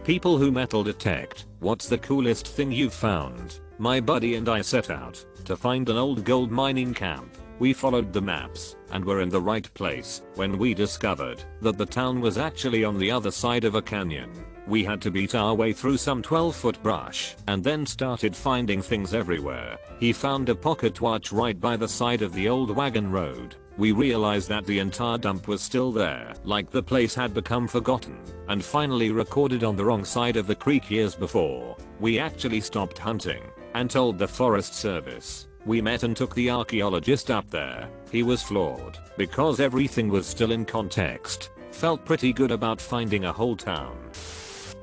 People who metal detect, what's the coolest thing you've found? My buddy and I set out to find an old gold mining camp. We followed the maps and were in the right place when we discovered that the town was actually on the other side of a canyon. We had to beat our way through some 12-foot brush and then started finding things everywhere. He found a pocket watch right by the side of the old wagon road. We realized that the entire dump was still there, like the place had become forgotten and finally recorded on the wrong side of the creek years before. We actually stopped hunting and told the Forest Service. We met and took the archaeologist up there. He was floored because everything was still in context. Felt pretty good about finding a whole town.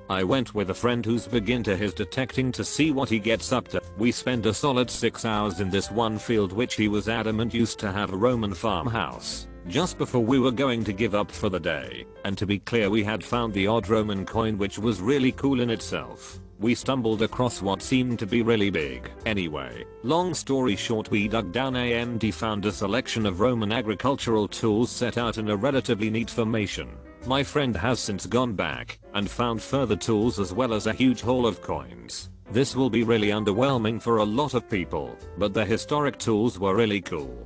I went with a friend who's big into his detecting to see what he gets up to. We spent a solid 6 hours in this one field which he was adamant used to have a Roman farmhouse. Just before we were going to give up for the day. And to be clear, we had found the odd Roman coin which was really cool in itself. We stumbled across what seemed to be really big. Anyway, long story short, we dug down and found a selection of Roman agricultural tools set out in a relatively neat formation. My friend has since gone back and found further tools as well as a huge haul of coins. This will be really underwhelming for a lot of people, but the historic tools were really cool.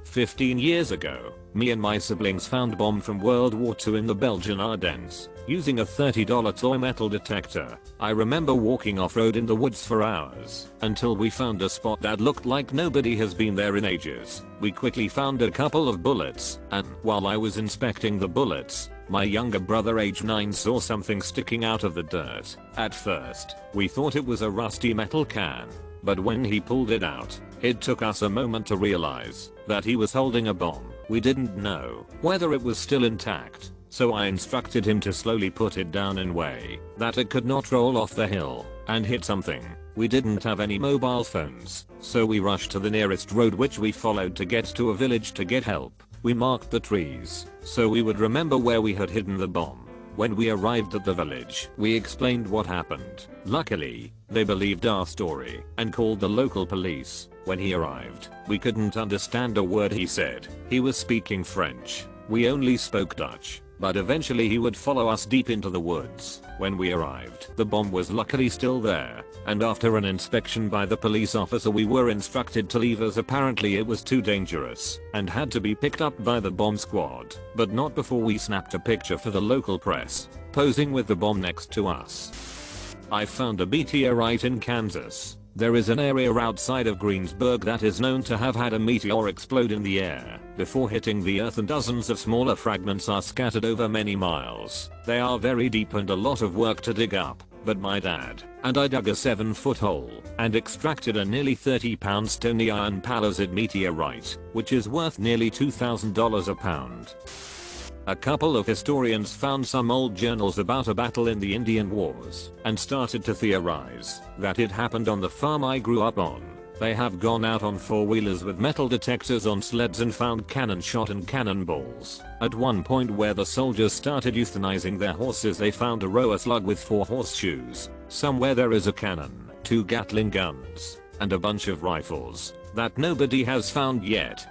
15 years ago, me and my siblings found a bomb from World War II in the Belgian Ardennes, using a $30 toy metal detector. I remember walking off-road in the woods for hours, until we found a spot that looked like nobody has been there in ages. We quickly found a couple of bullets, and while I was inspecting the bullets, my younger brother age 9 saw something sticking out of the dirt. At first, we thought it was a rusty metal can, but when he pulled it out, it took us a moment to realize that he was holding a bomb. We didn't know whether it was still intact, so I instructed him to slowly put it down in a way that it could not roll off the hill and hit something. We didn't have any mobile phones, so we rushed to the nearest road which we followed to get to a village to get help. We marked the trees so we would remember where we had hidden the bomb. When we arrived at the village, we explained what happened. Luckily, they believed our story and called the local police. When he arrived, we couldn't understand a word he said. He was speaking French. We only spoke Dutch, but eventually he would follow us deep into the woods. When we arrived, the bomb was luckily still there, and after an inspection by the police officer we were instructed to leave as apparently it was too dangerous and had to be picked up by the bomb squad, but not before we snapped a picture for the local press, posing with the bomb next to us. I found a meteorite in Kansas. There is an area outside of Greensburg that is known to have had a meteor explode in the air before hitting the earth, and dozens of smaller fragments are scattered over many miles. They are very deep and a lot of work to dig up, but my dad and I dug a 7-foot hole and extracted a nearly 30-pound stony iron palisade meteorite, which is worth nearly $2,000 a pound. A couple of historians found some old journals about a battle in the Indian Wars and started to theorize that it happened on the farm I grew up on. They have gone out on 4-wheelers with metal detectors on sleds and found cannon shot and cannonballs. At one point where the soldiers started euthanizing their horses, they found a rower slug with 4 horseshoes. Somewhere there is a cannon, 2 Gatling guns, and a bunch of rifles that nobody has found yet.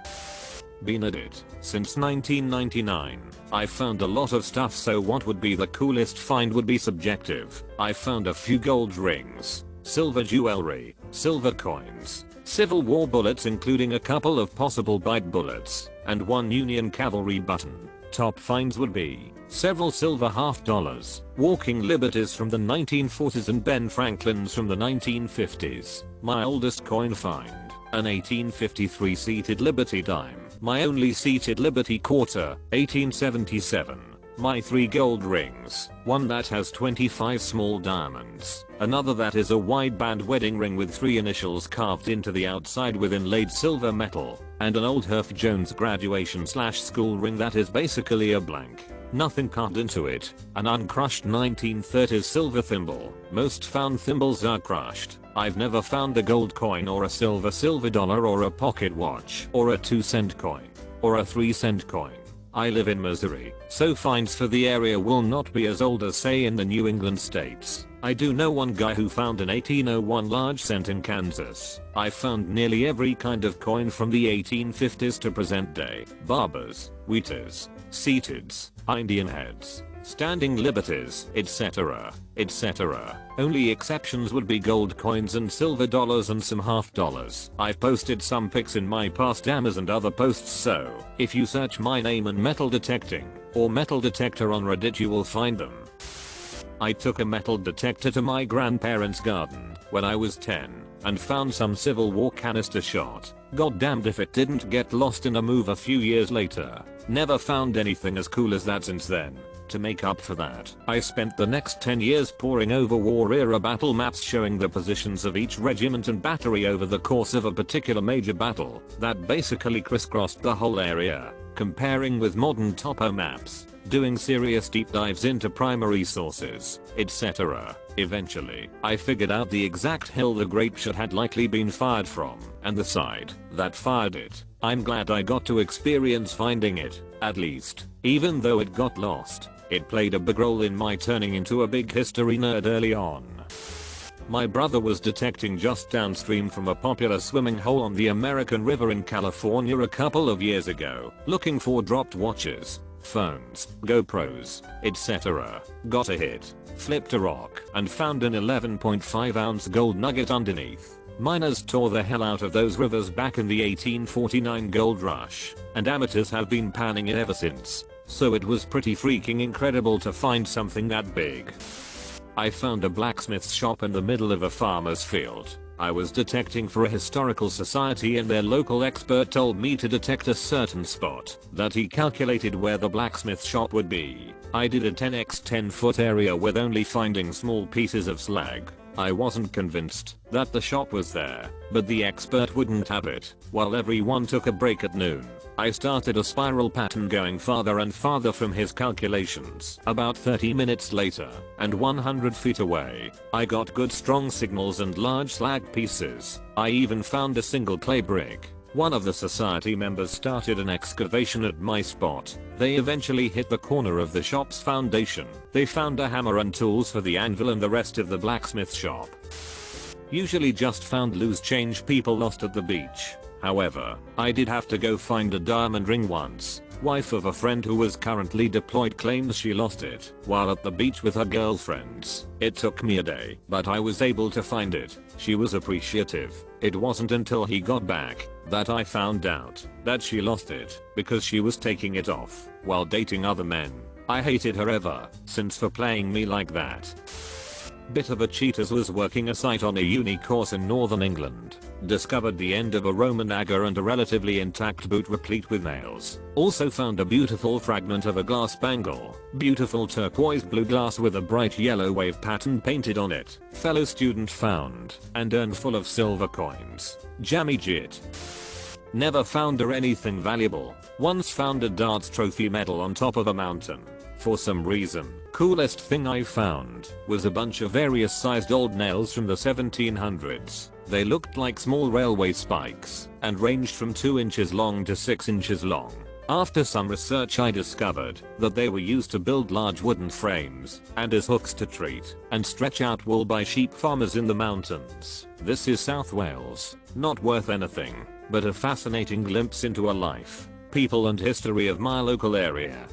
Been at it since 1999. I found a lot of stuff, so what would be the coolest find would be subjective. I found a few gold rings, silver jewelry, silver coins, Civil War bullets including a couple of possible bite bullets, and 1 Union cavalry button. Top finds would be several silver half dollars, walking liberties from the 1940s and Ben Franklins from the 1950s. My oldest coin find, an 1853 seated Liberty dime. My only seated Liberty quarter, 1877. My 3 gold rings, one that has 25 small diamonds, another that is a wide band wedding ring with 3 initials carved into the outside with inlaid silver metal, and an old Herff Jones graduation/school ring that is basically a blank. Nothing carved into it, an uncrushed 1930s silver thimble. Most found thimbles are crushed. I've never found a gold coin or a silver dollar or a pocket watch or a 2-cent coin or a 3-cent coin. I live in Missouri, so finds for the area will not be as old as say in the New England states. I do know one guy who found an 1801 large cent in Kansas. I found nearly every kind of coin from the 1850s to present day. Barbers, wheaters, seateds, Indian heads, standing liberties, etc., etc. Only exceptions would be gold coins and silver dollars and some half dollars. I've posted some pics in my past Amazon and other posts, so if you search my name and metal detecting or metal detector on Reddit you will find them. I took a metal detector to my grandparents' garden when I was 10 and found some Civil War canister shot. God damned if it didn't get lost in a move a few years later. Never found anything as cool as that since then. To make up for that, I spent the next 10 years poring over war era battle maps showing the positions of each regiment and battery over the course of a particular major battle that basically crisscrossed the whole area, comparing with modern topo maps, doing serious deep dives into primary sources, etc. Eventually, I figured out the exact hill the grape shot had likely been fired from, and the side that fired it. I'm glad I got to experience finding it, at least, even though it got lost. It played a big role in my turning into a big history nerd early on. My brother was detecting just downstream from a popular swimming hole on the American River in California a couple of years ago, looking for dropped watches, phones, GoPros, etc. Got a hit, flipped a rock, and found an 11.5 ounce gold nugget underneath. Miners tore the hell out of those rivers back in the 1849 gold rush, and amateurs have been panning it ever since. So it was pretty freaking incredible to find something that big. I found a blacksmith's shop in the middle of a farmer's field. I was detecting for a historical society and their local expert told me to detect a certain spot that he calculated where the blacksmith shop would be. I did a 10x 10 foot area with only finding small pieces of slag. I wasn't convinced that the shop was there, but the expert wouldn't have it. While everyone took a break at noon, I started a spiral pattern going farther and farther from his calculations. About 30 minutes later, and 100 feet away, I got good strong signals and large slag pieces. I even found a single clay brick. One of the society members started an excavation at my spot. They eventually hit the corner of the shop's foundation. They found a hammer and tools for the anvil and the rest of the blacksmith shop. Usually just found loose change people lost at the beach. However, I did have to go find a diamond ring once. Wife of a friend who was currently deployed claims she lost it while at the beach with her girlfriends. It took me a day, but I was able to find it. She was appreciative. It wasn't until he got back that I found out that she lost it because she was taking it off while dating other men. I hated her ever since for playing me like that. Bit of a cheaters was working a site on a uni course in northern England. Discovered the end of a Roman dagger and a relatively intact boot replete with nails. Also found a beautiful fragment of a glass bangle. Beautiful turquoise blue glass with a bright yellow wave pattern painted on it. Fellow student found and urn full of silver coins. Jammy jit. Never found her anything valuable. Once found a darts trophy medal on top of a mountain. For some reason, coolest thing I found was a bunch of various sized old nails from the 1700s. They looked like small railway spikes and ranged from 2 inches long to 6 inches long. After some research I discovered that they were used to build large wooden frames and as hooks to treat and stretch out wool by sheep farmers in the mountains. This is South Wales, not worth anything, but a fascinating glimpse into a life, people and history of my local area.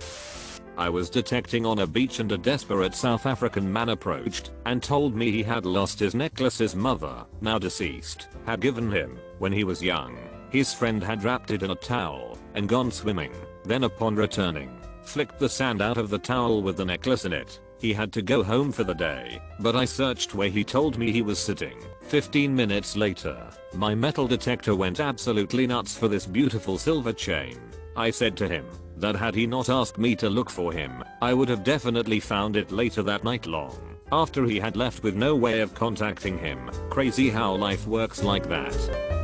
I was detecting on a beach and a desperate South African man approached and told me he had lost his necklace his mother, now deceased, had given him when he was young. His friend had wrapped it in a towel and gone swimming, then upon returning, flicked the sand out of the towel with the necklace in it. He had to go home for the day, but I searched where he told me he was sitting. 15 minutes later, my metal detector went absolutely nuts for this beautiful silver chain. I said to him that had he not asked me to look for him, I would have definitely found it later that night long, after he had left with no way of contacting him. Crazy how life works like that.